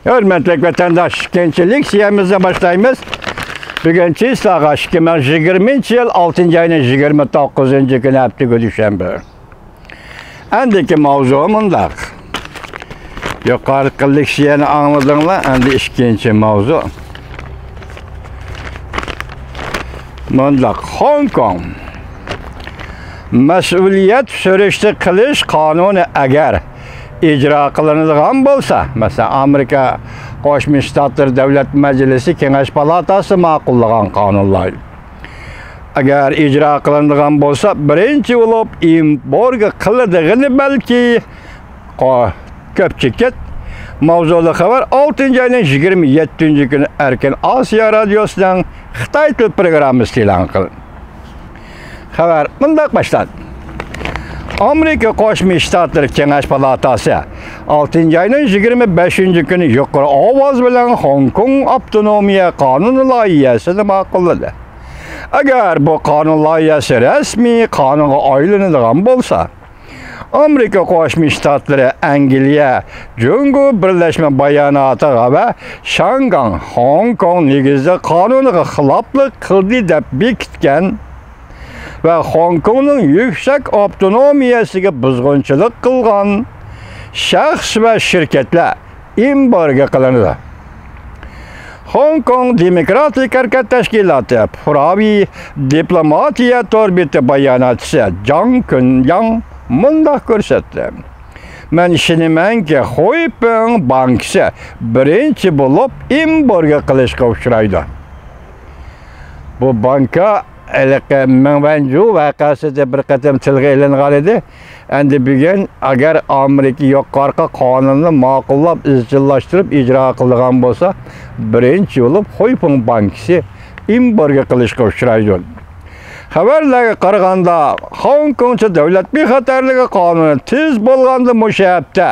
Hürmetli vatandaş, gençlik siyemizde başlayımız. Bugünkü saat 2020 yıl 6. ayının 29. günü hafta düşenbe. Endiki mavzu mundaq. Yukarı kıllık siyeni anladınlar, endi ikinci mavzu. Mundaq, Hong Kong. Mesuliyet sürüştü kılış kanunu eğer icra kılınadigan bolsa, mesela Amerika Qo'shma Shtatlar Davlat Majlisi Kengash palatasi ma'qullagan qonunlar. Agar ijro qilinadigan bo'lsa, birinchi bo'lib importga qilinadigan balki ko'pchilik mavzuda xabar 6-oyning 27-kuni erkin Osiyo radiosidan Xitoy til programmasi e'lon qilindi. Xabar bunday boshlandi. Amerika Qo'shma Shtatlar Kengash palatasi 6-oyning 25-kuni yuqori ovoz bilan Hong Kong avtonomiya qonuni loyihasini ma'qulladi. Agar bu qonun loyihasi rasmiy qonunga aylanadigan bo'lsa, Amerika Qo'shma Shtatlari Angliya Jungo Birlashma bayonoti va Shangang Hong Kong negizida qonunga xiloflik qildi deb bekitgan ve Hong Kong'un yüksek avtonomiyasiga buzg'unchilik qilgan shaxs va shirkatlar embargo qilinadi. Hong Kong Demokratik Harakat Tashkiloti Puraviy diplomatiya torbiti bayonotchisi Zhang Kunyang mundaq ko'rsatdi. Men ishonamanki, Xoypeng bankisi birinchi bo'lib embargo qilishga uchraydi. Bu banka Menvenju vakasida bir qatam tilga ilingan edi. Endi bugun agar Amerika yuqorqi qonunni ma'qullab izchillashtirib ijro qilgan bo'lsa, birinchi bo'lib Xoypeng bankisi embargo qilishga uchraydi. Xabarlarga qaraganda Hong Kongcha davlat bexatarligi qonuni tez bo'lganda mushabda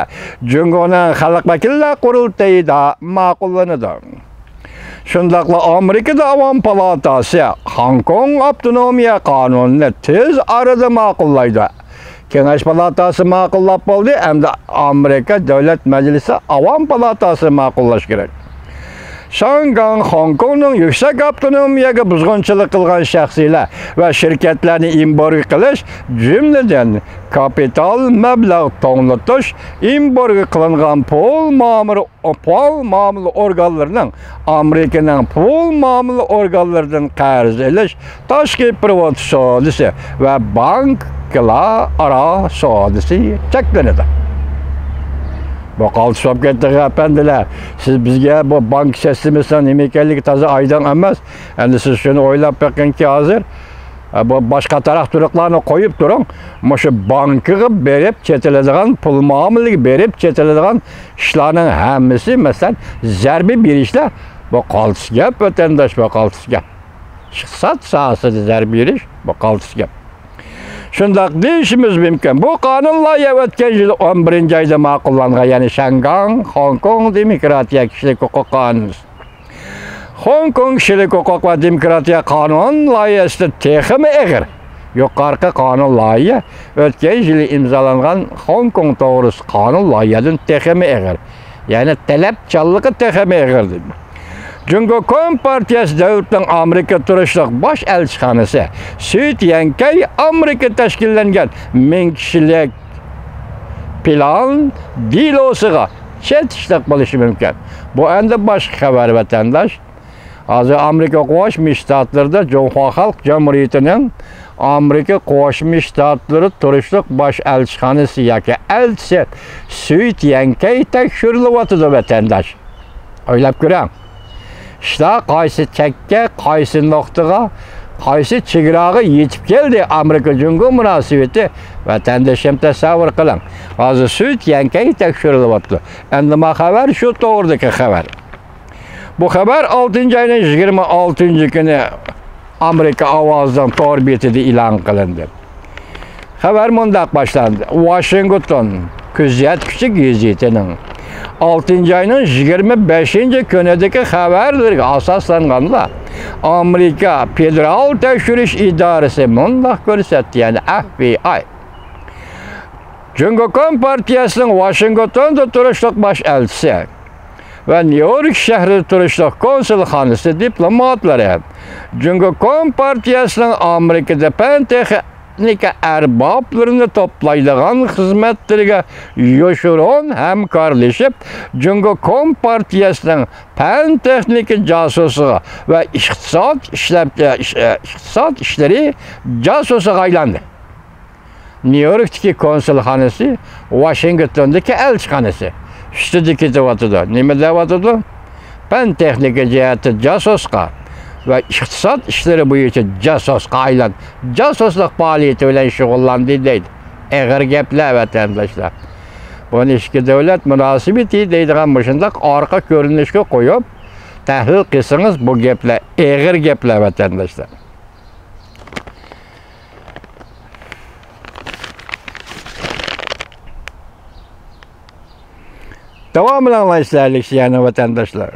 Jungoning xalq vakillar qurultayida ma'qullanadi. Shundaqla Amerikada Avam palatasi Hong Kong avtonomiya qonunini tez arada ma'qullaydi. Kengash palatasi ma'qullab bo'ldi, hamda Amerika Davlat Majlisi Avam palatasi ma'qullash kerak. Shangang Hong Kongning yuksak avtonomiyaga buzg'unchilik qilgan shaxsiylar va shirkatlarni embargo qilish, jumladan kapital mablag' to'nlatish, embargo qilingan pul muomala organlarining Amerikaning pul muomala organlaridan qarz olish, tashqi privat savdosi va banklararo savdosi cheklanadi. Bakalım sohbetler efendiler, siz bizge bu bank sistemisinden nima ekanligi toza aydan emas. Endi siz shuni o'ylab bakınki hazır, bu başka taraf turuqlarni qo'yib turing. Mana shu bankaga berib chetiladigan pul muomalaga berib chetiladigan ishlarning hammasi, masalan, zarba berishlar, bu qaltis gap vatandosh, bu qaltis gap. Iqtisod sohasida zarba berish, bu qaltis gap. Shundaq deyishimiz mumkin. Bu qonun loyiha o'tgan yil 11-oyda ma'qullangan, ya'ni Shangang Hong Kong Demokratiya kishilik huquq qonuni. Hong Kong kishilik huquq va demokratiya qonun loyihasida texmi eg'ir. Yuqorqi qonun loyiha o'tgan yil imzolangan Hong Kong to'g'risida qonun loyihadan texmi eg'ir. Ya'ni talabchanligi texmi eg'ir dedi. Jungo Kompartiyasi davlatning Amerika turishliq bosh elchixonasi Süd Yankay Amerika tashkillangan 1000 kishilik plan dilosiga chetishliq bo'lishi mumkin. Bu endi boshqa xabar vatandosh. Hozir Amerika Qo'shma Shtatlarida Jumhur Xalq Jamhuriyatining Amerika Qo'shma Shtatlari turishliq bosh elchixonasi yoki elchisi Süd Yankay tekshirilyapti vatandosh. O'ylab ko'ring. İşte qaysi chekka, qaysi nuqtaga, qaysi chegaraga yetib keldi Amerika Jungo munosabati vatandoshim tasavvur qiling. Hozir Süd Yankay tekshirilyapti. Endi bu xabar shu to'g'ridagi xabar. Bu xabar 6-oyning 26-kuni Amerika ovozidan torbetida e'lon qilindi. Xabar mundaq boshlandi. Washington kuzatuvchi gazetining 6-oyning 25-kunidagi xabarlarga asoslanganda Amerika Federal tekshirish idorasi mundaq ko'rsatdi, ya'ni FBI. Jungo Kompartiyasining Washingtonda turishliq bosh elchisi ve New York şehri turuşluq konsulxanası diplomatları Cumhur Kompartiyasının Amerika'da Pentexnika erbaplarını toplaydıgan hizmetlerine yoşuron hemkarlaşıp Cumhur Kompartiyasının Pentexnika casusu ve iktisat işleri casusu aylandı. New York'taki konsulxanası, Washington'daki elçixanası. Üstüdeki devatıda. Nime devatıda? Pentexnika cihati casusqa ve iktisat işleri boyunca casusqa aylan. Casusluk faaliyeti bilen şugullandı deydi. Eğer gepler vatandaşlar. Bunu işki devlet münasibeti deydiğen başında arka görünüşe koyup tahlil kısınız bu gepler. Eğer gepler vatandaşlar. Devamlı anlayışlarlık yani vatandaşlar.